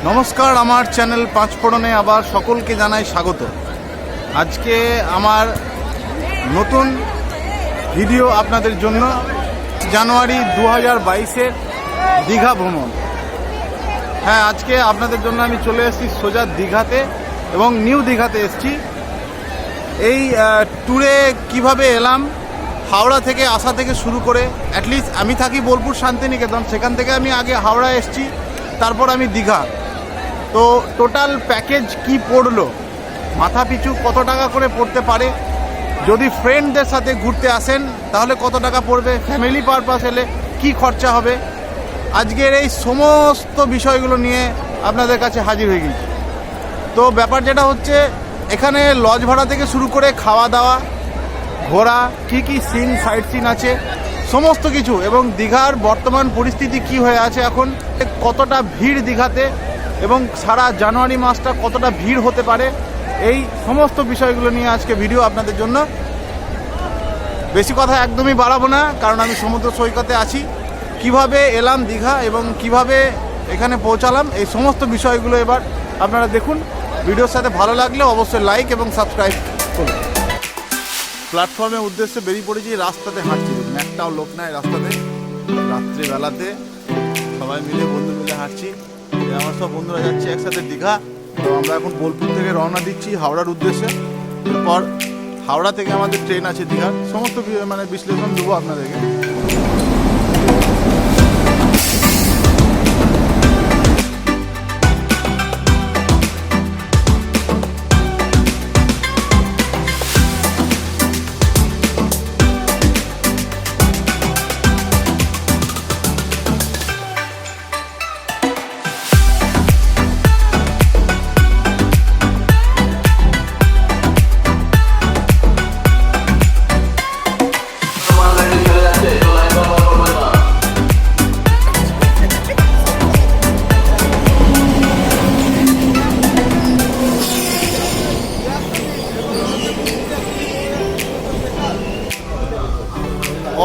নমস্কার, আমার চ্যানেল পাঁচফোড়নে আবার সকলকে জানাই স্বাগত। আজকে আমার নতুন ভিডিও আপনাদের জন্য। জানুয়ারি 2022-এর দীঘা ভ্রমণ। হ্যাঁ, আজকে আপনাদের জন্য আমি চলে এসেছি সোজা দীঘাতে এবং নিউ দীঘাতে এসেছি। এই ট্যুরে কিভাবে এলাম, হাওড়া থেকে আসা থেকে শুরু করে, অ্যাটলিস্ট আমি থাকি বোলপুর শান্তিনিকেতন, সেখান থেকে আমি আগে হাওড়া এসেছি, তারপর আমি দীঘা। তো টোটাল প্যাকেজ কি পড়লো, মাথা পিছু কত টাকা করে পড়তে পারে, যদি ফ্রেন্ডদের সাথে ঘুরতে আসেন তাহলে কত টাকা পড়বে, ফ্যামিলি পারপাস এলে কি খরচা হবে, আজকের এই সমস্ত বিষয়গুলো নিয়ে আপনাদের কাছে হাজির হয়ে গেছি। তো ব্যাপার যেটা হচ্ছে, এখানে লজ ভাড়া থেকে শুরু করে খাওয়া দাওয়া, ঘোরা, কী কী সিন, সাইট সিন আছে সমস্ত কিছু, এবং দীঘার বর্তমান পরিস্থিতি কি হয়ে আছে এখন, কতটা ভিড় দীঘাতে, এবং সারা জানুয়ারি মাসটা কতটা ভিড় হতে পারে, এই সমস্ত বিষয়গুলো নিয়ে আজকে ভিডিও আপনাদের জন্য। বেশি কথা একদমই বাড়াবো না, কারণ আমি সমুদ্র সৈকতে আছি। কিভাবে এলাম দীঘা এবং কিভাবে এখানে পৌঁছালাম, এই সমস্ত বিষয়গুলো এবার আপনারা দেখুন। ভিডিওর সাথে ভালো লাগলে অবশ্যই লাইক এবং সাবস্ক্রাইব করুন। প্ল্যাটফর্মের উদ্দেশ্যে বেরিয়ে পড়েছি, রাস্তাতে হাঁটছি, একটাও লোক নাই রাস্তাতে, রাত্রিবেলাতে সবাই মিলে, বন্ধু মিলে হাঁটছি। আমার সব বন্ধুরা যাচ্ছে একসাথে দীঘা। তো আমরা এখন বোলপুর থেকে রওনা দিচ্ছি হাওড়ার উদ্দেশ্যে। এরপর হাওড়া থেকে আমাদের ট্রেন আছে দীঘার, সমস্ত বিশ্লেষণ দেবো আপনাদেরকে।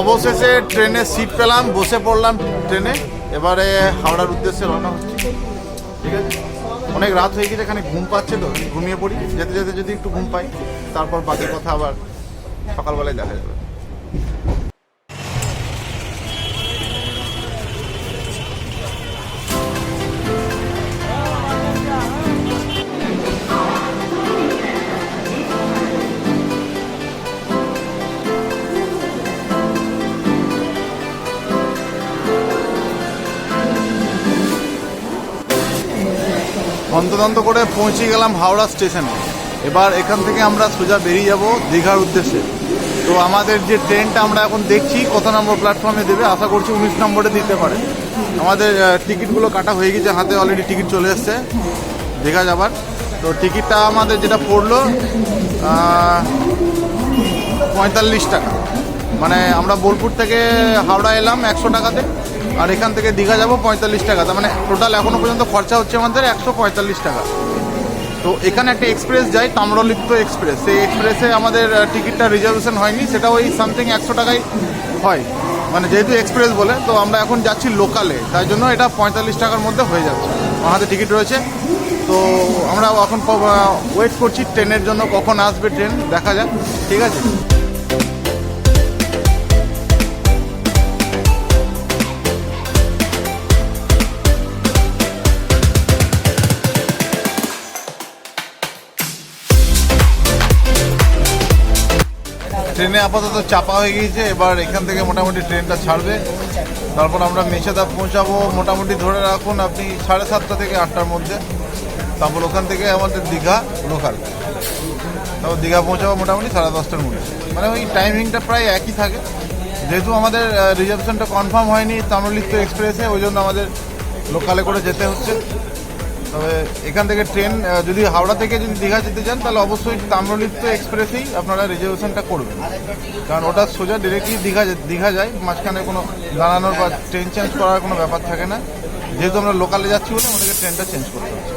অবশেষে ট্রেনে সিট পেলাম, বসে পড়লাম ট্রেনে। এবারে হাওড়ার উদ্দেশ্যে রওনা হচ্ছি। ঠিক আছে, অনেক রাত হয়ে গেছে, এখানে ঘুম পাচ্ছে, তো ঘুমিয়ে পড়ি। যেতে যেতে যদি একটু ঘুম পাই, তারপর বাকি কথা আবার সকালবেলায় দেখা যাবে। হন্তদন্ত করে পৌঁছে গেলাম হাওড়া স্টেশনে। এবার এখান থেকে আমরা সোজা বেরিয়ে যাব দীঘার উদ্দেশ্যে। তো আমাদের যে ট্রেনটা আমরা এখন দেখছি কত নম্বর প্ল্যাটফর্মে দেবে, আশা করছি 19 নম্বরে দিতে পারে। আমাদের টিকিটগুলো কাটা হয়ে গেছে, হাতে অলরেডি টিকিট চলে এসছে দীঘা যাবার। তো টিকিটটা আমাদের যেটা পড়লো 45 টাকা। মানে আমরা বোলপুর থেকে হাওড়া এলাম 100 টাকাতে, আর এখান থেকে দীঘা যাব 45 টাকা। তার মানে টোটাল এখনও পর্যন্ত খরচা হচ্ছে আমাদের 145 টাকা। তো এখানে একটা এক্সপ্রেস যায়, তাম্রলিপ্ত এক্সপ্রেস, সেই এক্সপ্রেসে আমাদের টিকিটটা রিজার্ভেশন হয়নি, সেটা ওই সামথিং 100 টাকায় হয়, মানে যেহেতু এক্সপ্রেস বলে। তো আমরা এখন যাচ্ছি লোকালে, তাই জন্য এটা 45 টাকার মধ্যে হয়ে যাচ্ছে। আমার হাতে টিকিট রয়েছে। তো আমরা এখন ওয়েট করছি ট্রেনের জন্য, কখন আসবে ট্রেন দেখা যাক। ঠিক আছে, ট্রেনে আপাতত চাপা হয়ে গিয়েছে। এবার এখান থেকে মোটামুটি ট্রেনটা ছাড়বে, তারপর আমরা মেছেদা পৌঁছাবো মোটামুটি ধরে রাখুন আপনি 7:30 থেকে 8টার মধ্যে। তারপর ওখান থেকে আমাদের দীঘা লোকাল, তারপর দীঘা পৌঁছাবো মোটামুটি 10:30টার মধ্যে। মানে ওই টাইমিংটা প্রায় একই থাকে। যেহেতু আমাদের রিজার্ভেশনটা কনফার্ম হয়নি তাম্রলিপ্ত এক্সপ্রেসে, ওই জন্য আমাদের লোকালে করে যেতে হচ্ছে। তবে এখান থেকে ট্রেন যদি হাওড়া থেকে যদি দীঘা যেতে চান, তাহলে অবশ্যই তাম্রলিপ্ত এক্সপ্রেসেই আপনারা রিজার্ভেশনটা করবেন, কারণ ওটা সোজা ডিরেক্টলি দীঘা যায়, মাঝখানে কোনো দাঁড়ানোর বা ট্রেন চেঞ্জ করার কোনো ব্যাপার থাকে না। যেহেতু আমরা লোকালে যাচ্ছি বলে আমাদেরকে ট্রেনটা চেঞ্জ করতে হচ্ছে।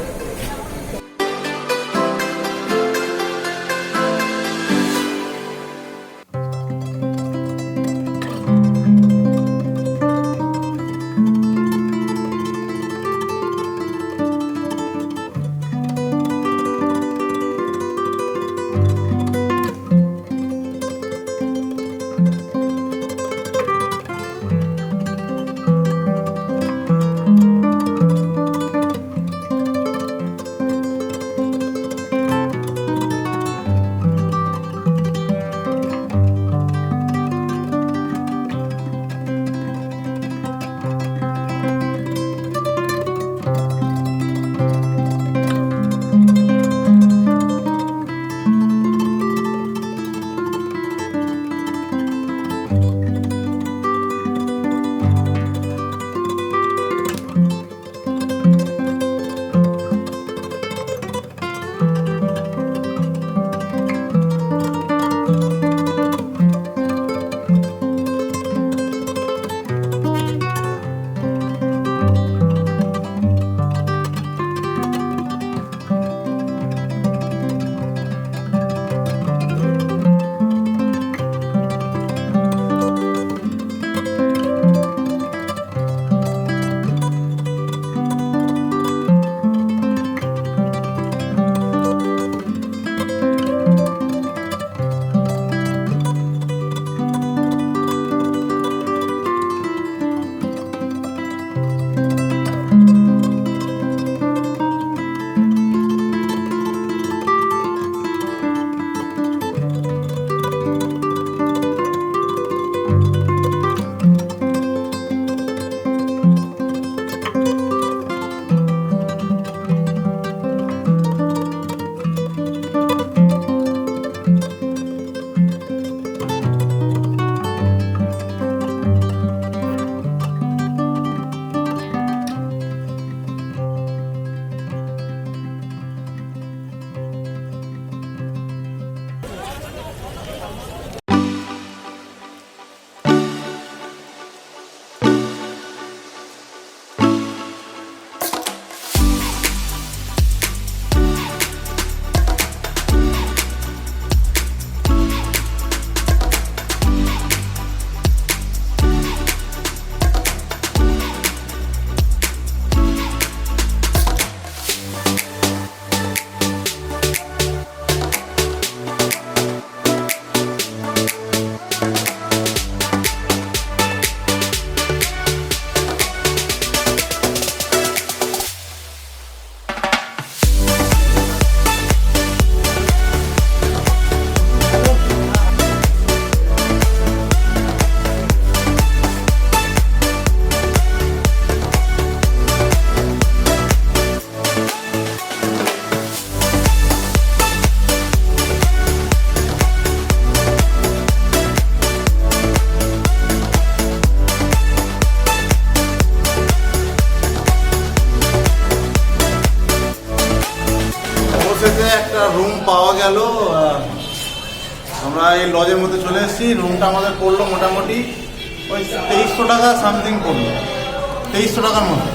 রুম পাওয়া গেল। আমরা এই লজের মধ্যে চলে এসেছি। রুমটা আমাদের পড়লো মোটামুটি ওই 2300 টাকা সামথিং পড়লো, 2300 টাকার মতো।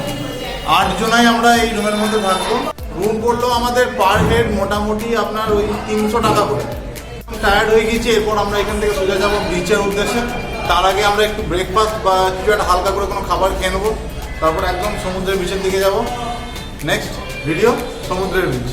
8 জনাই আমরা এই রুমের মধ্যে থাকবো। রুম পড়লো আমাদের পার হেড মোটামুটি আপনার ওই 300 টাকা করে। টায়ার্ড হয়ে গেছি, এরপর আমরা এখান থেকে সোজা যাবো বিচের উদ্দেশ্যে। তার আগে আমরা একটু ব্রেকফাস্ট বা কিছু একটা হালকা করে কোনো খাবার খেয়ে নেবো, তারপর একদম সমুদ্রের বিচের দিকে যাব। নেক্সট ভিডিও সমুদ্রের বিচ।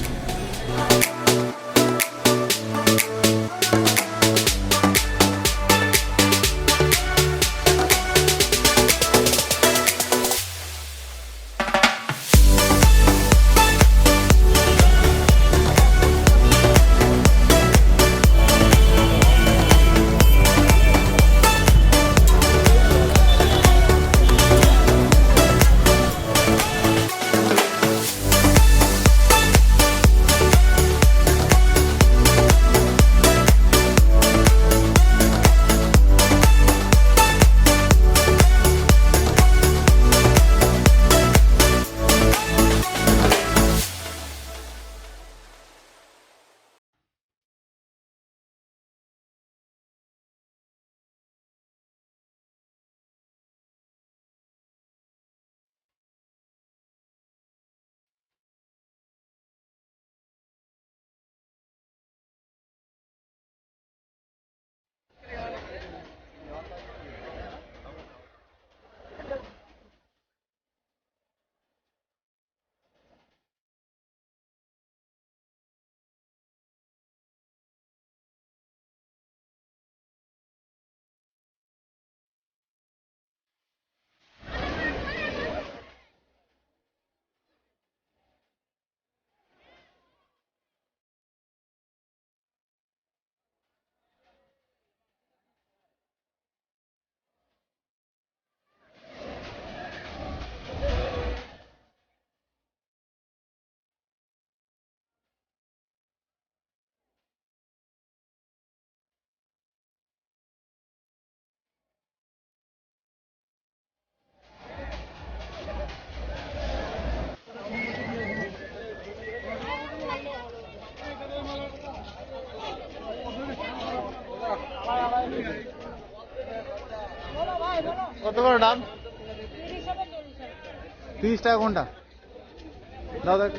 কত করে দাম? 30 টাকা কোনটা? দাও দেখ।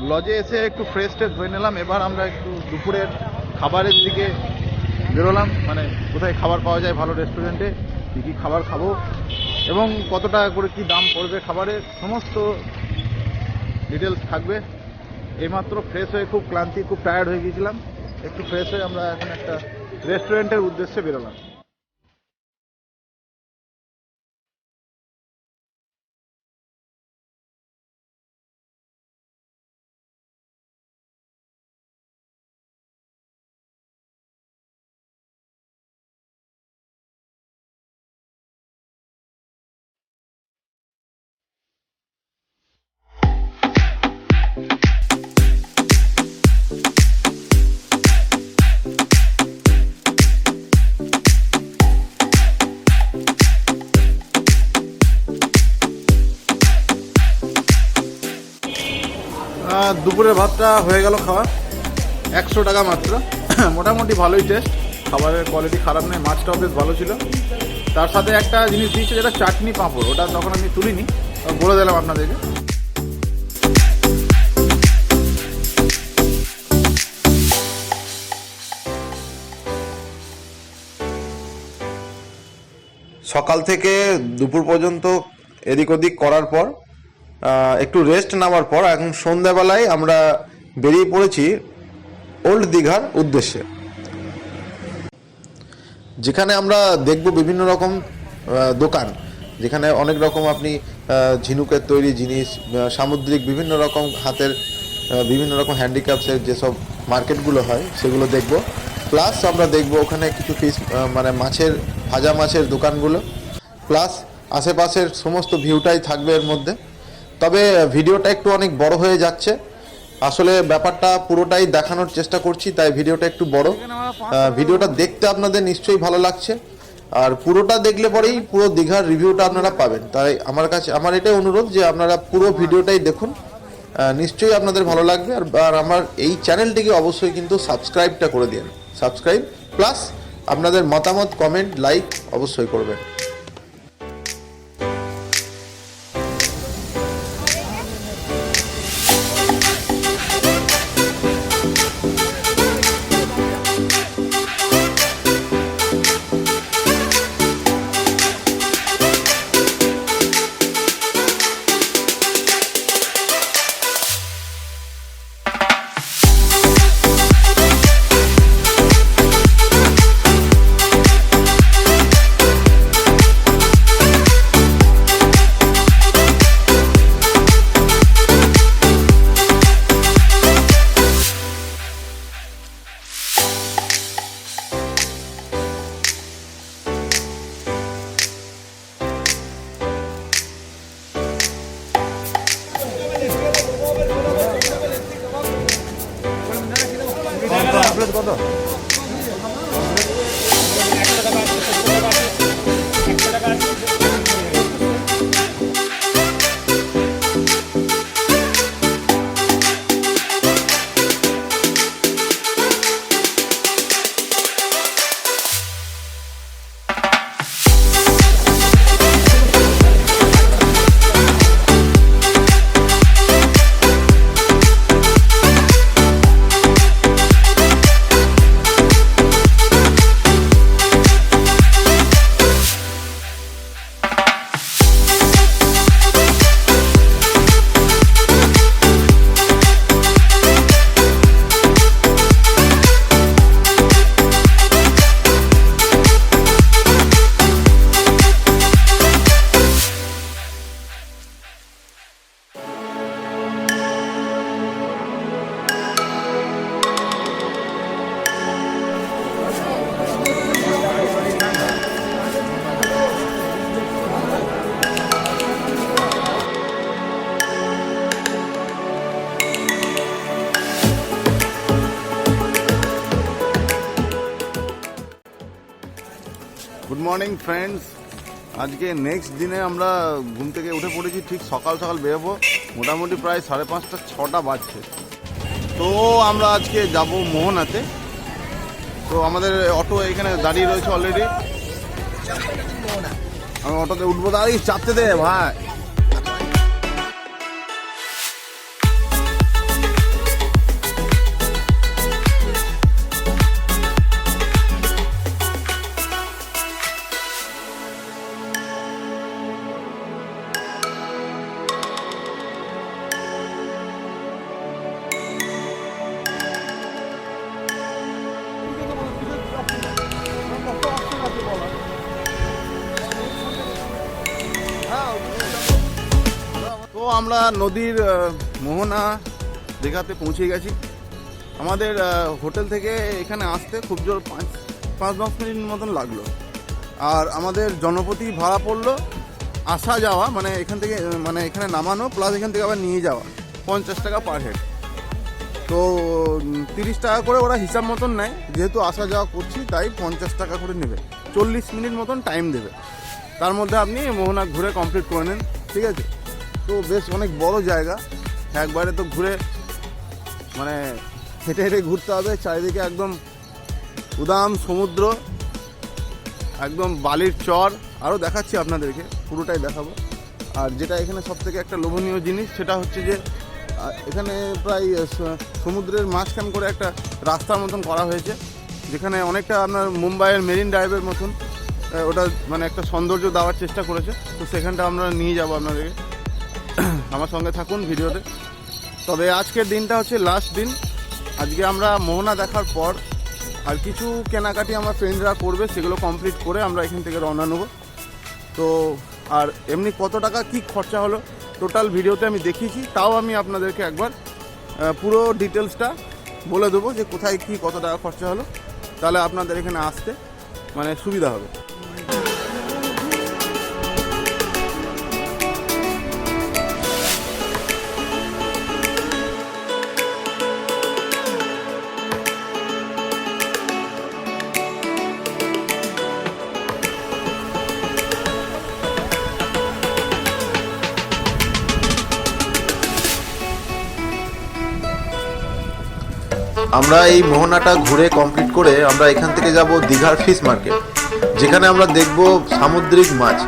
লজে এসে একটু ফ্রেশ ট্রেশ হয়ে নিলাম। এবার আমরা একটু দুপুরের খাবারের দিকে বেরোলাম, মানে কোথায় খাবার পাওয়া যায় ভালো রেস্টুরেন্টে, কী কী খাবার খাবো এবং কত টাকা করে কী দাম পড়বে খাবারের, সমস্ত ডিটেলস থাকবে। এইমাত্র ফ্রেশ হয়ে খুব ক্লান্তি, খুব টায়ার্ড হয়ে গিয়েছিলাম। একটু ফ্রেশ হয়ে আমরা এখন একটা রেস্টুরেন্টের উদ্দেশ্যে বেরোলাম। দুপুরের ভাতটা হয়ে গেল খাওয়া, 100 টাকা মাত্র। মোটামুটি ভালোই টেস্ট, খাবারের কোয়ালিটি খারাপ নয়, মাছটাও বেশ ভালো ছিল। তার সাথে একটা জিনিস দিয়েছে যেটা চাটনি পাঁপড়, ওটা তখন আমি তুলিনি, বলে দিলাম আপনাদেরকে। সকাল থেকে দুপুর পর্যন্ত এদিক ওদিক করার পর একটু রেস্ট নেওয়ার পর এখন সন্ধ্যাবেলায় আমরা বেরিয়ে পড়েছি ওল্ড দীঘার উদ্দেশ্যে, যেখানে আমরা দেখব বিভিন্ন রকম দোকান, যেখানে অনেক রকম আপনি ঝিনুকের তৈরি জিনিস, সামুদ্রিক বিভিন্ন রকম হাতের বিভিন্ন রকম হ্যান্ডিক্রাফটসের যেসব মার্কেটগুলো হয় সেগুলো দেখব। প্লাস আমরা দেখব ওখানে কিছু ফিশ মানে মাছের ভাজা মাছের দোকানগুলো, প্লাস আশেপাশের সমস্ত ভিউটাই থাকবে এর মধ্যে। তবে ভিডিওটা একটু অনেক বড় হয়ে যাচ্ছে, আসলে ব্যাপারটা পুরোটাই দেখানোর চেষ্টা করছি, তাই ভিডিওটা একটু বড়। ভিডিওটা দেখতে আপনাদের নিশ্চয়ই ভালো লাগছে, আর পুরোটা দেখলে পরেই পুরো দীঘার রিভিউটা আপনারা পাবেন। তাই আমার এটাই অনুরোধ যে আপনারা পুরো ভিডিওটাই দেখুন, নিশ্চয়ই আপনাদের ভালো লাগবে। আর আমার এই চ্যানেলটিকে অবশ্যই কিন্তু সাবস্ক্রাইবটা করে দিন, সাবস্ক্রাইব প্লাস আপনাদের মতামত, কমেন্ট, লাইক অবশ্যই করবেন। কত? গুড মর্নিং ফ্রেন্ডস, আজকে নেক্সট দিনে আমরা ঘুম থেকে উঠে পড়েছি। ঠিক সকাল সকাল বেরোবো, মোটামুটি প্রায় 5:30 6টা বাজছে। তো আমরা আজকে যাব মোহনাতে। তো আমাদের অটো এখানে দাঁড়িয়ে রয়েছে অলরেডি। আমি অটোতে উঠবো, দাঁড়িয়ে চাপতে দে ভাই। তো আমরা নদীর মোহনা দীঘাতে পৌঁছে গেছি। আমাদের হোটেল থেকে এখানে আসতে খুব জোর 5-10 মিনিট মতন লাগলো। আর আমাদের জনপ্রতি ভাড়া পড়লো আসা যাওয়া, মানে এখান থেকে মানে এখানে নামানো প্লাস এখান থেকে আবার নিয়ে যাওয়া 50 টাকা পার হেড। তো 30 টাকা করে ওরা হিসাব মতন নেয়, যেহেতু আসা যাওয়া করছি তাই 50 টাকা করে নেবে। 40 মিনিট মতন টাইম দেবে, তার মধ্যে আপনি মোহনা ঘুরে কমপ্লিট করে নেন, ঠিক আছে। তো বেশ অনেক বড় জায়গা, একবারে তো ঘুরে মানে হেঁটে হেঁটে ঘুরতে হবে। চারিদিকে একদম উদাম সমুদ্র, একদম বালির চর। আরও দেখাচ্ছি আপনাদেরকে, পুরোটাই দেখাবো। আর যেটা এখানে সবথেকে একটা লোভনীয় জিনিস সেটা হচ্ছে যে এখানে প্রায় সমুদ্রের মাঝখান করে একটা রাস্তার মতন করা হয়েছে, যেখানে অনেকটা আপনার মুম্বাইয়ের মেরিন ড্রাইভের মতন ওটা মানে একটা সৌন্দর্য দেওয়ার চেষ্টা করেছে। তো সেখানটা আমরা নিয়ে যাবো আপনাদেরকে, আমার সঙ্গে থাকুন ভিডিওতে। তবে আজকের দিনটা হচ্ছে লাস্ট দিন। আজকে আমরা মোহনা দেখার পর আর কিছু কেনাকাটি আমার ফ্রেন্ডরা করবে, সেগুলো কমপ্লিট করে আমরা এখান থেকে রওনা নেব। তো আর এমনি কত টাকা কি খরচা হলো টোটাল ভিডিওতে আমি দেখিয়েছি, তাও আমি আপনাদেরকে একবার পুরো ডিটেলসটা বলে দেবো যে কোথায় কি কত টাকা খরচা হলো, তাহলে আপনাদের এখানে আসতে মানে সুবিধা হবে। আমরা এই মোহনাটা ঘুরে কমপ্লিট করে আমরা এখান থেকে যাব দীঘার ফিশ মার্কেট, যেখানে আমরা দেখব সামুদ্রিক মাছ।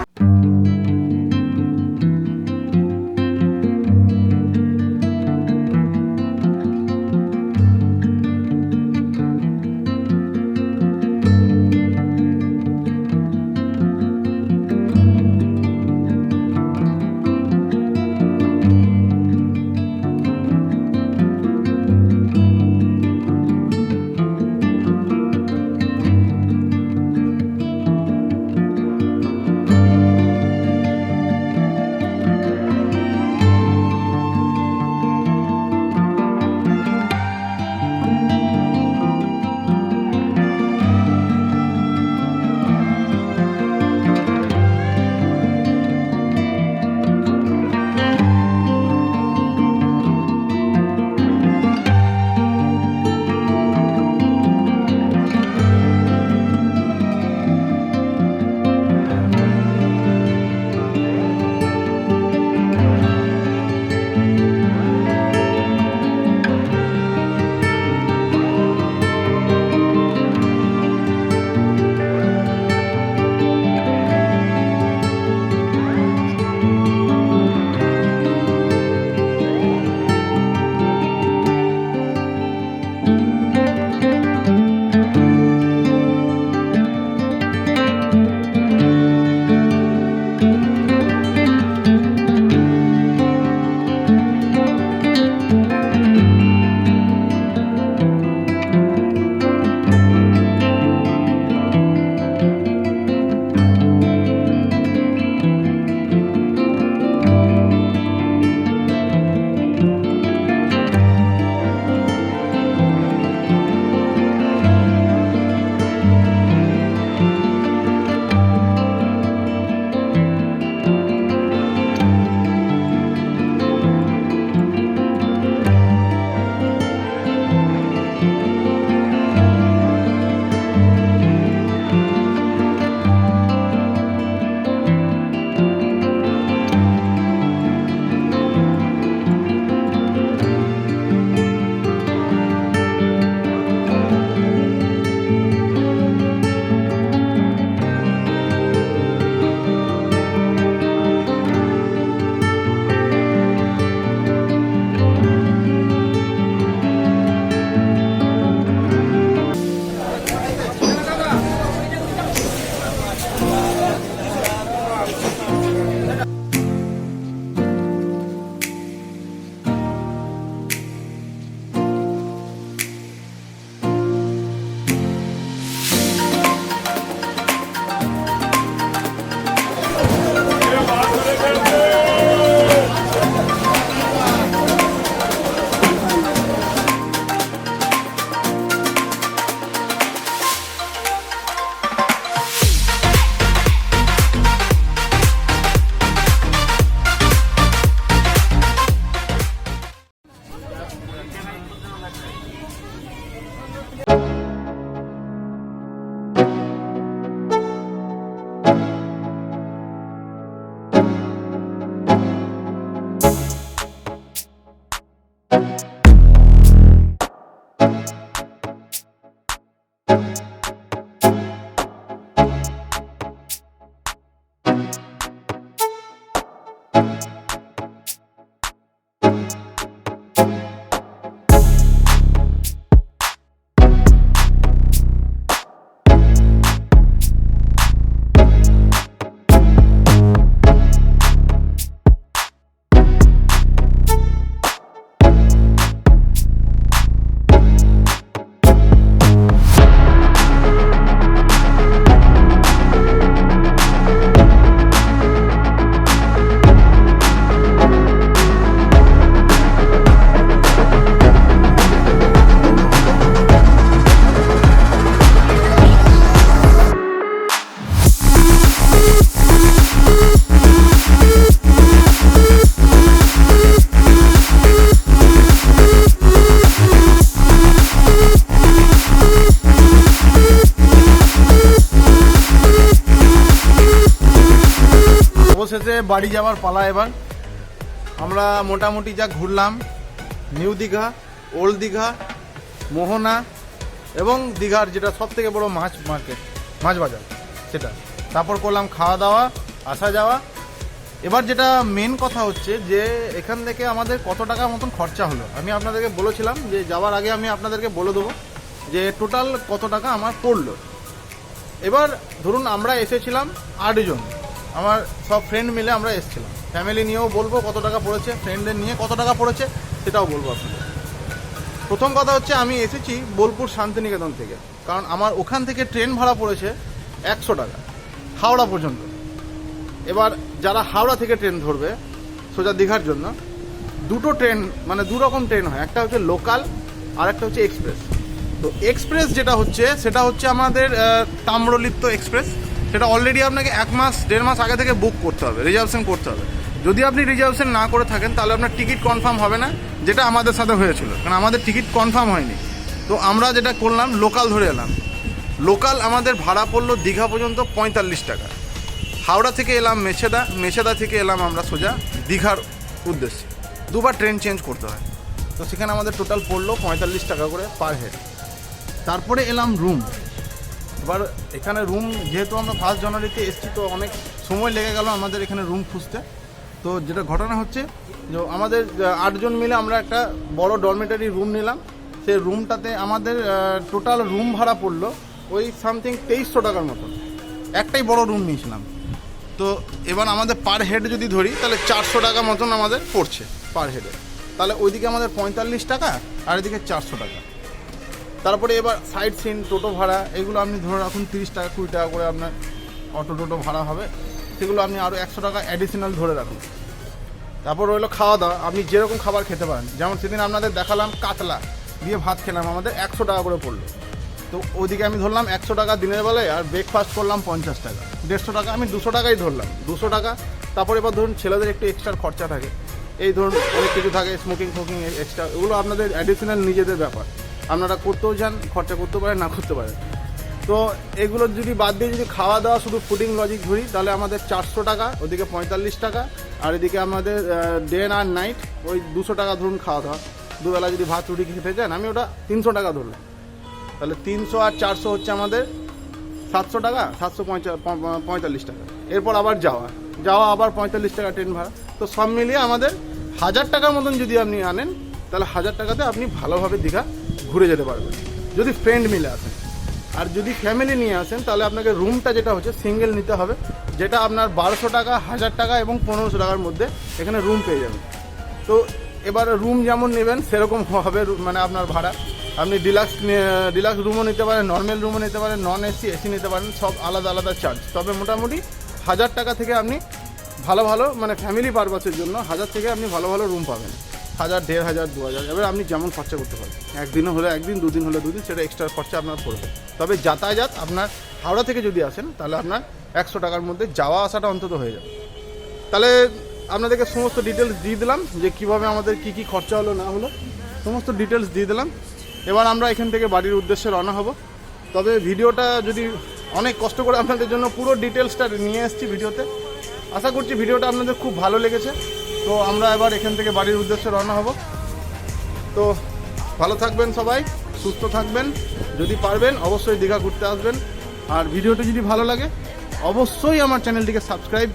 অবশেষে বাড়ি যাওয়ার পালা। এবার আমরা মোটামুটি যা ঘুরলাম, নিউ দীঘা, ওল্ড দীঘা, মোহনা এবং দীঘার যেটা সব থেকে বড় মাছ মার্কেট, মাছ বাজার, সেটা। তারপর করলাম খাওয়া দাওয়া, আসা যাওয়া। এবার যেটা মেন কথা হচ্ছে যে এখান থেকে আমাদের কত টাকা মতন খরচা হলো। আমি আপনাদেরকে বলেছিলাম যে যাওয়ার আগে আমি আপনাদেরকে বলে দেবো যে টোটাল কত টাকা আমার পড়লো। এবার ধরুন আমরা এসেছিলাম 8 জন, আমার সব ফ্রেন্ড মিলে আমরা এসেছিলাম। ফ্যামিলি নিয়েও বলবো কত টাকা পড়েছে, ফ্রেন্ডদের নিয়ে কত টাকা পড়েছে সেটাও বলবো আপনাদের। প্রথম কথা হচ্ছে আমি এসেছি বোলপুর শান্তিনিকেতন থেকে, কারণ আমার ওখান থেকে ট্রেন ভাড়া পড়েছে 100 টাকা হাওড়া পর্যন্ত। এবার যারা হাওড়া থেকে ট্রেন ধরবে সোজা দীঘার জন্য, দুটো ট্রেন মানে দু রকম ট্রেন হয়, একটা হচ্ছে লোকাল আর একটা হচ্ছে এক্সপ্রেস। তো এক্সপ্রেস যেটা হচ্ছে সেটা হচ্ছে আমাদের তাম্রলিপ্ত এক্সপ্রেস। সেটা অলরেডি আপনাকে 1 মাস 1.5 মাস আগে থেকে বুক করতে হবে, রিজার্ভেশন করতে হবে। যদি আপনি রিজার্ভেশন না করে থাকেন তাহলে আপনার টিকিট কনফার্ম হবে না, যেটা আমাদের সাথে হয়েছিল, কারণ আমাদের টিকিট কনফার্ম হয়নি। তো আমরা যেটা করলাম লোকাল ধরে এলাম। লোকাল আমাদের ভাড়া পড়লো দীঘা পর্যন্ত 45 টাকা। হাওড়া থেকে এলাম মেছেদা, মেছেদা থেকে এলাম আমরা সোজা দীঘার উদ্দেশ্যে। দুবার ট্রেন চেঞ্জ করতে হয়, তো সেখানে আমাদের টোটাল পড়লো 45 টাকা করে পার হেড। তারপরে এলাম রুম। এবার এখানে রুম যেহেতু আমরা 1 জানুয়ারিতে এসেছি, তো অনেক সময় লেগে গেল আমাদের এখানে রুম খুঁজতে। তো যেটা ঘটনা হচ্ছে যে আমাদের 8 জন মিলে আমরা একটা বড় ডরমেটারি রুম নিলাম। সেই রুমটাতে আমাদের টোটাল রুম ভাড়া পড়লো ওই সামথিং 2300 টাকার মতন। একটাই বড় রুম নিয়েছিলাম। তো এবার আমাদের পার হেড যদি ধরি তাহলে 400 টাকা মতন আমাদের পড়ছে পার হেডে। তাহলে ওইদিকে আমাদের 45 টাকা আর এদিকে 400 টাকা। তারপরে এবার সাইড সিন, টোটো ভাড়া, এগুলো আপনি ধরে রাখুন 30 টাকা 20 টাকা করে আপনার টোটো ভাড়া হবে। সেগুলো আপনি আরও 100 টাকা অ্যাডিশনাল ধরে রাখুন। তারপর রইলো খাওয়া দাওয়া, আপনি যেরকম খাবার খেতে পারেন। যেমন সেদিন আপনাদের দেখালাম কাতলা দিয়ে ভাত খেলাম, আমাদের 100 টাকা করে পড়লো। তো ওইদিকে আমি ধরলাম 100 টাকা দিনের বেলায়, আর ব্রেকফাস্ট করলাম 50 টাকা, 150 টাকা, আমি 200 টাকাই ধরলাম, 200 টাকা। তারপর এবার ধরুন ছেলেদের একটু এক্সট্রা খরচা থাকে, এই ধরুন অনেক কিছু থাকে, স্মোকিং ফোকিং এক্সট্রা, ওগুলো আপনাদের অ্যাডিশনাল নিজেদের ব্যাপার, আপনারা করতেও যান, খরচা করতে পারেন না করতে পারেন। তো এগুলো যদি বাদ দিয়ে যদি খাওয়া দাওয়া শুধু ফুডিং লজিক ধরি তাহলে আমাদের 400 টাকা, ওদিকে 45 টাকা, আর এদিকে আমাদের ডে আর নাইট ওই 200 টাকা ধরুন খাওয়া দাওয়া। দুবেলা যদি ভাত রুটি খেতে চান আমি ওটা 300 টাকা ধরলাম। তাহলে 300 আর 400 হচ্ছে আমাদের 700 টাকা, 745 টাকা। এরপর আবার যাওয়া আবার 45 টাকা ট্রেন ভাড়া। তো সব মিলিয়ে আমাদের 1000 টাকার মতন যদি আপনি আনেন তাহলে 1000 টাকাতে আপনি ভালোভাবে দীঘা ঘুরে যেতে পারবেন, যদি ফ্রেন্ড মিলে আসেন। আর যদি ফ্যামিলি নিয়ে আসেন তাহলে আপনাকে রুমটা যেটা হচ্ছে সিঙ্গেল নিতে হবে, যেটা আপনার 1200 টাকা, 1000 টাকা এবং 1500 টাকার মধ্যে এখানে রুম পেয়ে যাবেন। তো এবার রুম যেমন নেবেন সেরকম হবে মানে আপনার ভাড়া। আপনি ডিলাক্স রুমও নিতে পারেন, নর্মাল রুমও নিতে পারেন, নন এসি এসি নিতে পারেন, সব আলাদা আলাদা চার্জ। তবে মোটামুটি 1000 টাকা থেকে আপনি ভালো মানে ফ্যামিলি পারপাসের জন্য 1000 থেকে আপনি ভালো রুম পাবেন। 1000, 1500, 2000, এবার আপনি যেমন খরচা করতে পারেন। একদিনও হলে একদিন, 2 দিন হলে 2 দিন, সেটা এক্সট্রা খরচা আপনার পড়বে। তবে যাতায়াত আপনার হাওড়া থেকে যদি আসেন তাহলে আপনার 100 টাকার মধ্যে যাওয়া আসাটা অন্তত হয়ে যাবে। তাহলে আপনাদেরকে সমস্ত ডিটেলস দিয়ে দিলাম যে কীভাবে আমাদের কী খরচা হলো না হলো, সমস্ত ডিটেলস দিয়ে দিলাম। এবার আমরা এখান থেকে বাড়ির উদ্দেশ্যে রওনা হব। তবে ভিডিওটা যদি অনেক কষ্ট করে আপনাদের জন্য পুরো ডিটেলসটা নিয়ে এসেছি ভিডিওতে, আশা করছি ভিডিওটা আপনাদের খুব ভালো লেগেছে। তো আমরা এবার এখান থেকে বাড়ির উদ্দেশ্যে রওনা হব। তো ভালো থাকবেন সবাই, সুস্থ থাকবেন, যদি পারবেন অবশ্যই দীঘা ঘুরতে আসবেন। আর ভিডিওটি যদি ভালো লাগে অবশ্যই আমার চ্যানেলটিকে সাবস্ক্রাইব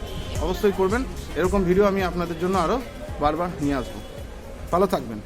অবশ্যই করবেন। এরকম ভিডিও আমি আপনাদের জন্য আরও বারবার নিয়ে আসবো। ভালো থাকবেন।